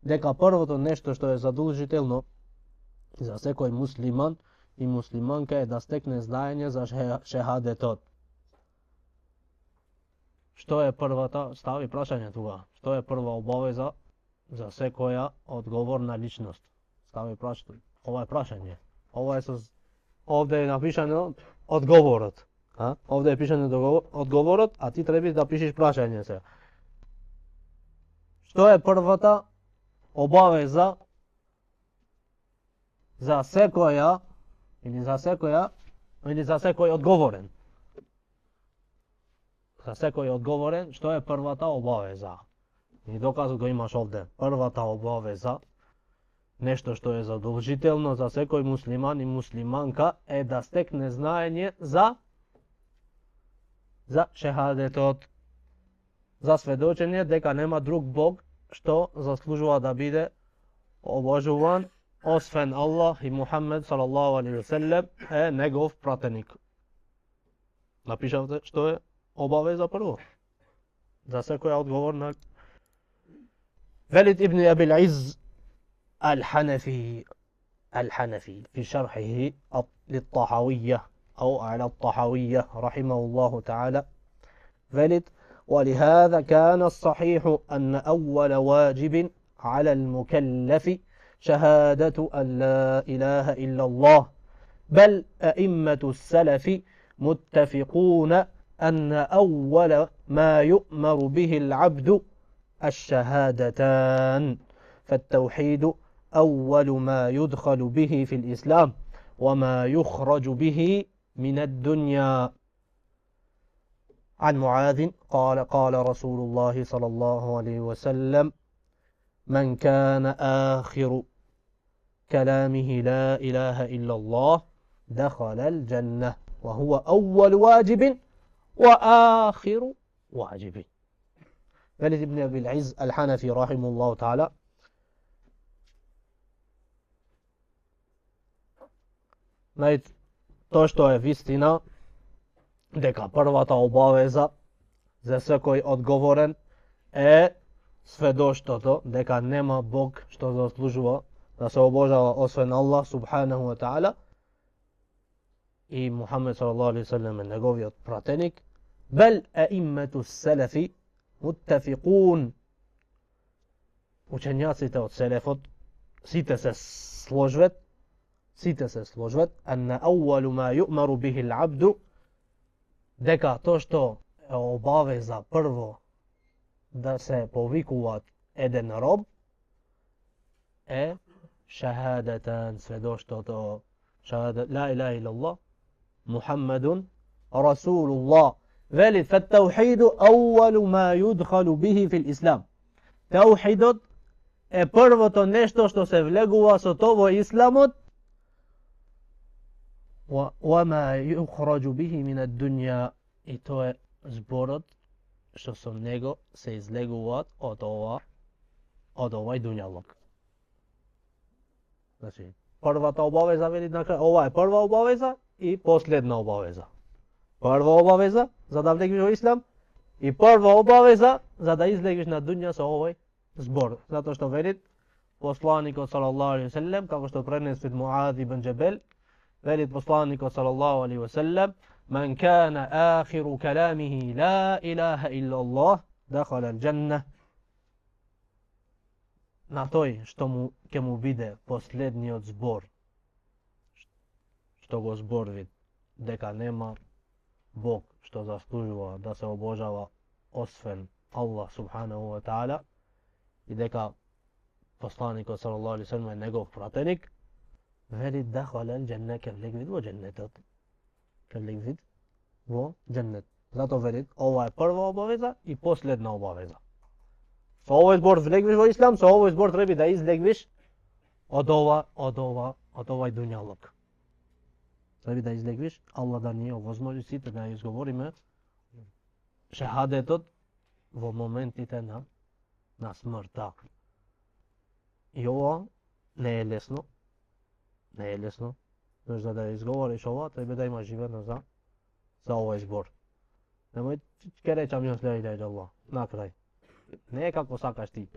дека првото нешто што е задолжително за секој муслиман и муслиманка е да стекне знаење за шехадетот. Што е првата, стави прашање тука, што е прва обавеза за секоја одговорна личност? Стави прашање, ова е прашање, овде е напишано одговорот. Овде е пишано одговорот, а ти треба да пишеш прашање сега. Што е првата обавеза за секоја или за секој одговорен? За секој одговорен, што е првата обавеза? И доказот го имаш овде. Првата обавеза, нешто што е задолжително за секој муслиман и муслиманка е да стекне знаење за шехадетот, за сведочење дека нема друг Бог што заслужува да биде обожуван освен Аллах и Мухаммед салаллаху алейхи ве селем е негов пратеник. Напишавте што е обавеза прво за секоја одговорна. Велид ибн Абил Из الحنفي في شرحه للطحاوية أو على الطحاوية رحمه الله تعالى ولد ولهذا كان الصحيح أن أول واجب على المكلف شهادة أن لا إله إلا الله بل أئمة السلف متفقون أن أول ما يؤمر به العبد الشهادتان فالتوحيد أول ما يدخل به في الإسلام وما يخرج به من الدنيا. عن معاذ قال قال رسول الله صلى الله عليه وسلم من كان آخر كلامه لا إله إلا الله دخل الجنة وهو أول واجب وآخر واجب. ولد ابن أبي العز الحنفي رحمه الله تعالى то што е вистина дека првата обавеза за секој одговорен е сведоштото дека нема Бог што заслужува да се обожава освен Аллах субханаху ва таала и Мухаммед салаллаху алейхи ве селем е неговиот пратеник. Бел аиммату селефи муттафикун, учењаците од селефот сите се сложват анна ауалу ма юъмару бихи л-абду, дека то што е обавеза прво да се повикуваат еден роб е шахадатан, сведоштото шахадат ла илаха илlallah Мухаммедун Расулуллах. Вели фаттаухиду ауалу ма юдхалу бихи фил ислам. Таухидот е првото нешто што се влегува со тоа во исламот. وما يخرج به من الدنيا, и тоа е зборот што со него се излегуваат од овај дуњалок. Значи, првата обавеза вели дека ова е прва обавеза и последна обавеза. Прва обавеза за да влегнеш во ислам и прва обавеза за да излегнеш на дуња со овој збор. Затоа што вели посланикот салаллаху алейхи ве селем, како што пренеси од Муаз ибн Џабел, вели посланикот салаллаху алейхи ве селем: "Мен кана ахиру каламихи ла илаха иллаллах дахала ал-џанна." На тој што ќе му биде последниот збор, што го зборви дека нема Бог што заслужува да се обожава освен Аллах субханаху ва таала и дека посланикот салаллаху алейхи ве селем е негов пратеник, вели дахала ал-џанна, ќе влегне во џеннетот. Ќе влегне во џеннет. Затоа вели ова е прва обавеза и последна обавеза. Со овој збор влегнеш во ислам, со овој збор треба да излегнеш од овај дуњалок. Треба да излегнеш, Аллах да ни овозможи сите да изговориме шехадетот во моментите на смртта. И ова не е лесно. Не е лесно. За да изговориш ова, треба да имаш живено за овој збор. Немој ќе речам јас ла илаха илlallah на крај. Не е како сакаш ти.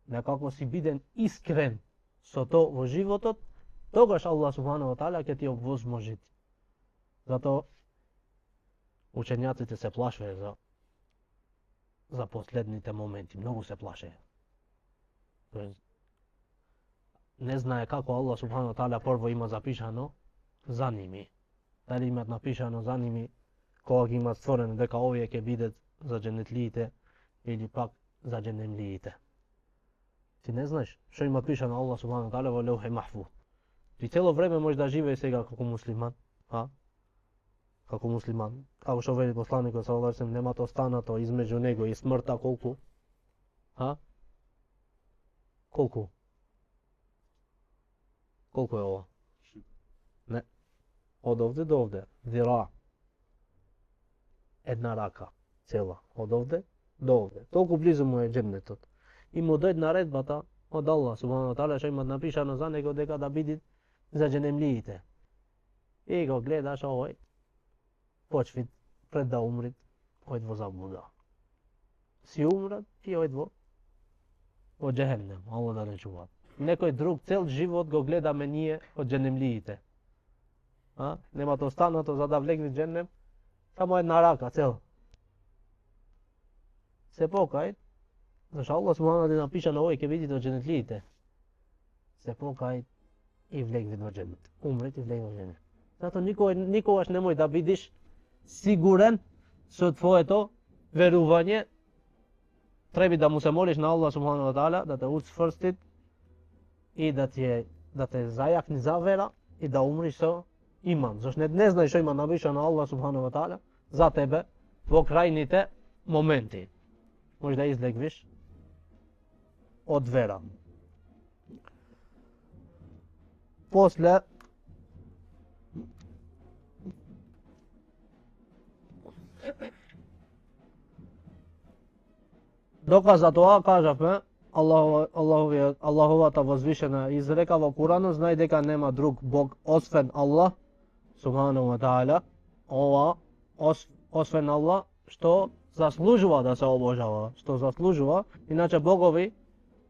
некако си биден искрен со то во животот, тогаш Аллах субхану ва таала ќе ти овозможи. Затоа учењаците се плашеа за последните моменти, многу се плашеа. Не знае како Аллах субхану ва таала прво има запишано за ними. Дали имат напишано за ними кога ги имат створено дека овие ќе бидат за дженетлиите или пак за дженемлиите. Ти не знаеш што има пишано Аллах субхану ва таала во леухе махфуз. Ти цело време можеш да живееш сега како муслиман, како муслиман. Како што вели посланикот саллаллаху алейхи ва саллем, немате останато измеѓу него и смртта колку? Колку? Колку е ова? Не. Од овде до овде. Зира. Една рака. Цела. Од овде до овде. Толку близо му е дженнетот. И му дојде наредбата од Аллах субхану ва таала, што има напишано за него дека да биде за дженемлиите. И го гледаш овој, почви пред да умри, ојд во заблуда. Си умрат и ојд во джехеннем, Аллах да не чува. Некој друг цел живот го гледаме ние од дженемлиите. Немате останато за да влегне дженнем, само една рака цел. Се покај, зашто Аллах субхану ва таала напиша на овој ќе видите од дженетлиите. Се покај и влегни во дженнет. Умрет и влегни во дженнет. Затоа никогаш немој да бидиш сигурен со твоето верување. Треба да му се молиш на Аллах субхану ва таала да те учврсти и да те зајакни за вера и да умриш со иман. Зашто не знаеш што има напишано на Аллах субхану ва таала за тебе во крајните моменти. Може да излегвиш од вера. После доказ тоа кажавме Аллаховата возвишена изрека во Куранот, знај дека нема друг Бог освен Аллах субхану ва таала. Ова освен Аллах што заслужува да се обожава, што заслужува. Иначе богови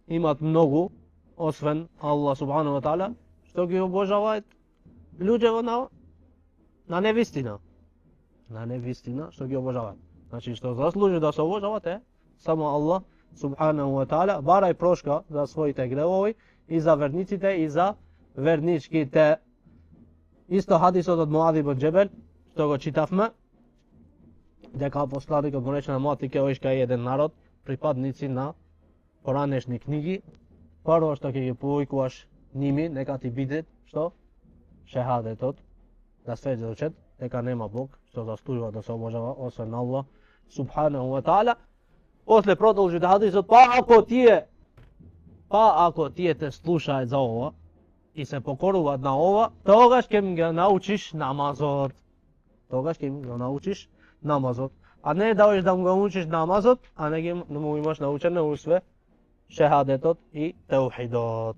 имат многу освен Аллах субхану ва таала, што ги обожаваат луѓе на невистина. На невистина што ги обожаваат. Значи што заслужува да се обожават е само Аллах субхану ва таала. Барај прошка за своите гревови и за верниците и за верничките. Исто хадисот од Муад ибн Џебел што го читавме, дека посланикот му рече на Муад, ти ќе одиш кај еден народ, припадници на поранешни книги, прво што ќе ги повикуваш ними, нека ти биде што шехадетот, да сведочат дека нема Бог што заслужува да се обожава освен Аллах субхану ва таала. После продолжи да хадисот, ако тие те слушаат за ова и се покоруваат на ова, тогаш ќе им го научиш намазот. Тогаш ќе им го научиш намазот. А не да одиш да му го научиш намазот, а не му имаш научено усве шехадетот и теухидот.